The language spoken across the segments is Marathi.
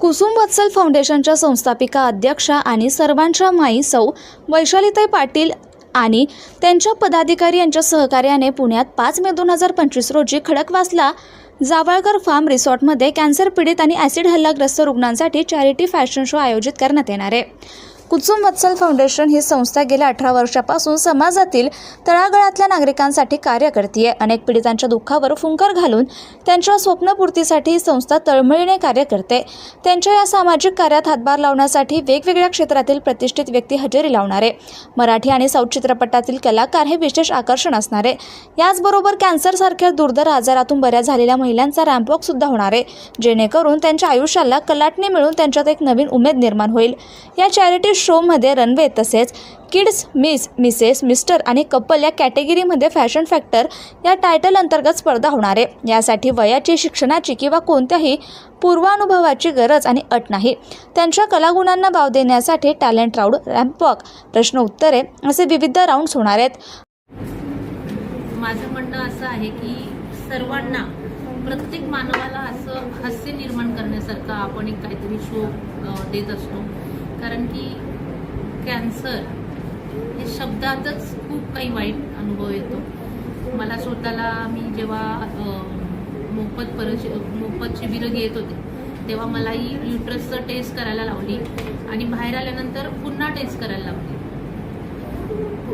कुसुम वत्सल फाउंडेशनच्या संस्थापिका अध्यक्षा आणि सर्वांच्या माई सौ वैशालीताई पाटील आणि त्यांच्या पदाधिकारी यांच्या सहकार्याने पुण्यात 5 मे 2025 रोजी खडकवासला जावळकर फार्म रिसॉर्टमध्ये कॅन्सर पीडित आणि ॲसिड हल्लाग्रस्त रुग्णांसाठी चॅरिटी फॅशन शो आयोजित करण्यात येणार आहे। कुसुम वत्सल फाउंडेशन ही संस्था गेल्या 18 वर्षापासून समाजातील तळागाळातल्या नागरिकांसाठी कार्य करते आहे। अनेक पीडितांच्या दुःखावर फुंकर घालून त्यांच्या स्वप्नपूर्तीसाठी ही संस्था तळमळीने कार्य करते। त्यांच्या या सामाजिक कार्यात हातभार लावण्यासाठी वेगवेगळ्या क्षेत्रातील प्रतिष्ठित व्यक्ती हजेरी लावणार आहे। मराठी आणि साऊथ चित्रपटातील कलाकार हे विशेष आकर्षण असणार आहे। याचबरोबर कॅन्सरसारख्या दुर्धर आजारातून बऱ्या झालेल्या महिलांचा रॅम्पवॉक सुद्धा होणार आहे, जेणेकरून त्यांच्या आयुष्याला कलाटणी मिळून त्यांच्यात एक नवीन उमेद निर्माण होईल। या चॅरिटी शोमध्ये रनवे तसेच किड्स, मिसेस, मिस्टर आणि कपल या कॅटेगरीमध्ये फॅशन फॅक्टर या टायटल अंतर्गत स्पर्धा होणार आहे। यासाठी वयाची, शिक्षणाची किंवा कोणत्याही पूर्वानुभवाची गरज आणि अट नाही। त्यांच्या कलागुणांना वाव देण्यासाठी टॅलेंट राऊंड, रॅम्पवॉक, प्रश्न उत्तरे असे विविध राऊंड्स होणार आहेत। माझं म्हणणं असं आहे की सर्वांना, प्रत्येक मानवाला असं हास्य निर्माण करण्यासारखं आपण एक काहीतरी शो देत असतो, कारण की कॅन्सर हे शब्दातच खूप काही वाईट अनुभव येतो। मला स्वतःला मी जेव्हा मोफत शिबिरं घेत होते तेव्हा मलाही युट्रसचं टेस्ट करायला लावली आणि बाहेर आल्यानंतर पुन्हा टेस्ट करायला लावली।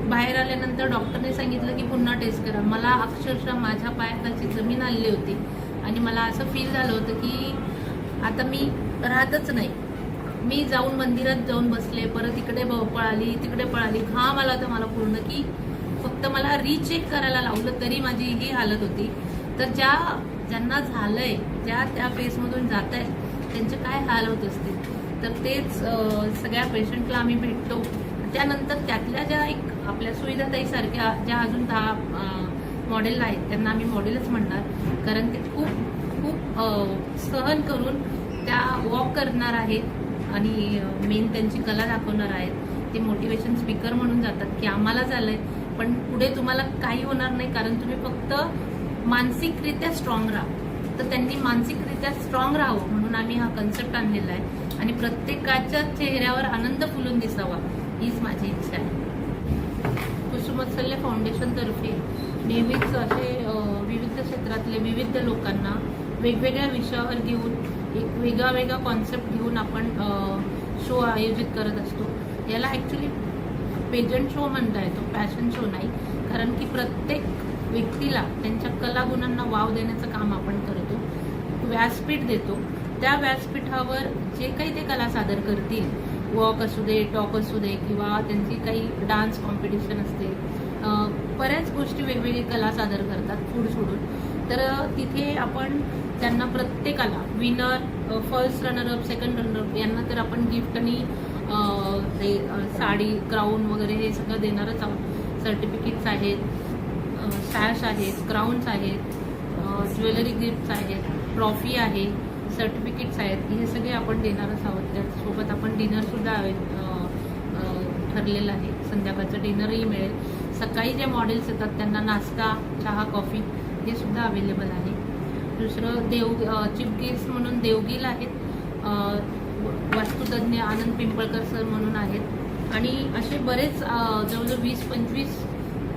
बाहेर आल्यानंतर डॉक्टरने सांगितलं की पुन्हा टेस्ट करा। मला अक्षरशः माझ्या पायाखालची जमीन आलेली होती आणि मला असं फील झालं होतं की आता मी राहतच नाही। मी जाऊन मंदिरात जाऊन बसले, परत इकडे पळाली, तिकडे पळाली, घाम आला तर मला पूर्ण की फक्त मला रीचेक करायला लावलं तरी माझी ही हालत होती। तर ज्यांना झालंय, त्या फेसमधून जात आहेत, त्यांचे काय हाल होत असतील, तर तेच सगळ्या पेशंटला आम्ही भेटतो। त्यानंतर त्यातल्या ज्या एक आपल्या सुविधाताईसारख्या ज्या अजून 10 मॉडेल आहेत त्यांना आम्ही मॉडेलच म्हणणार, कारण ते खूप सहन करून त्या वॉक करणार आहेत आणि मेन त्यांची कला दाखवणार आहेत। ते मोटिवेशन स्पीकर म्हणून जातात की आम्हाला झालंय पण पुढे तुम्हाला काही होणार नाही, कारण तुम्ही फक्त मानसिकरित्या स्ट्रॉंग राहा। तर त्यांनी मानसिकरित्या स्ट्रॉंग राहावं म्हणून आम्ही हा कन्सेप्ट आणलेला आहे आणि प्रत्येकाच्या चेहऱ्यावर आनंद फुलून दिसावा हीच माझी इच्छा आहे। कुसुम वत्सल फाउंडेशनतर्फे नेहमीच असे विविध क्षेत्रातले विविध लोकांना वेगवेगळ्या विषयावर घेऊन एक वेगळा कॉन्सेप्ट घेऊन आपण शो आयोजित करत असतो। याला ॲक्च्युली पेजंट शो म्हणता येतो, फॅशन शो नाही, कारण की प्रत्येक व्यक्तीला त्यांच्या कलागुणांना वाव देण्याचं काम आपण करतो, व्यासपीठ देतो। त्या व्यासपीठावर जे काही ते कला सादर करतील, वॉक असू दे, टॉक असू दे किंवा त्यांची काही डान्स कॉम्पिटिशन असते, बऱ्याच गोष्टी वेगवेगळी कला सादर करतात फूड सोडून। तर तिथे आपण त्यांना प्रत्येकाला winner, first runner-up, second runner-up यांना तर आपण गिफ्ट आणि ते साडी, क्राऊन वगैरे हे सगळं देणारच आहोत। सर्टिफिकेट्स आहेत, सॅश आहेत, क्राऊन्स आहेत, ज्वेलरी गिफ्ट्स आहेत, ट्रॉफी आहे, सर्टिफिकेट्स आहेत, हे सगळे आपण देणारच आहोत। त्यासोबत आपण डिनरसुद्धा ठरलेलं आहे, संध्याकाळचं डिनरही मिळेल। सकाळी जे मॉडेल्स येतात त्यांना नाश्ता, चहा, कॉफी हे सुद्धा अवेलेबल आहे। दुसरं चीफ गेस्ट म्हणून देवगील आहेत, वास्तुतज्ञ आनंद पिंपळकर सर म्हणून आहेत आणि असे बरेच जवळजवळ 20-25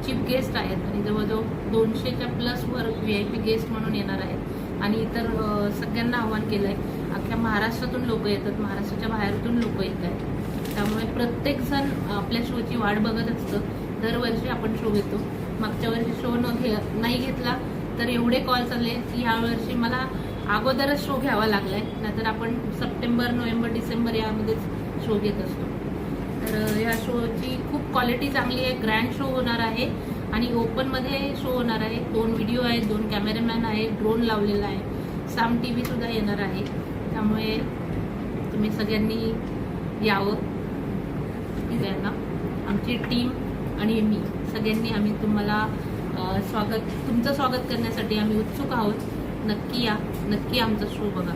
चीफ गेस्ट आहेत आणि जवळजवळ 200च्या प्लसवर VIP गेस्ट म्हणून येणार आहेत। आणि इतर सगळ्यांना आव्हान केलं आहे, अख्ख्या महाराष्ट्रातून लोक येतात, महाराष्ट्राच्या बाहेरून लोक येत आहेत, त्यामुळे प्रत्येकजण आपल्या शोची वाट बघत असतं। दरवर्षी आपण शो घेतो, मागच्या वर्षी शो नाही घेतला तर एवढे कॉल्स आले की यावर्षी मला अगोदरच शो घ्यावा लागलाय, नाहीतर आपण सप्टेंबर, नोव्हेंबर, डिसेंबर यामध्येच शो घेत असतो। तर या शोची खूप क्वालिटी चांगली आहे, ग्रँड शो होणार आहे आणि ओपनमध्ये शो होणार आहे। 2 व्हिडिओ आहेत, 2 कॅमेरामॅन आहेत, ड्रोन लावलेला आहे, साम TV सुद्धा येणार आहे। त्यामुळे तुम्ही सगळ्यांनी यावं, सगळ्यांना आमची टीम आणि मी सगळ्यांनी आम्ही तुम्हाला तुमचं स्वागत करण्यासाठी आम्ही उत्सुक आहोत। नक्की या, नक्की आमचा शो बघा।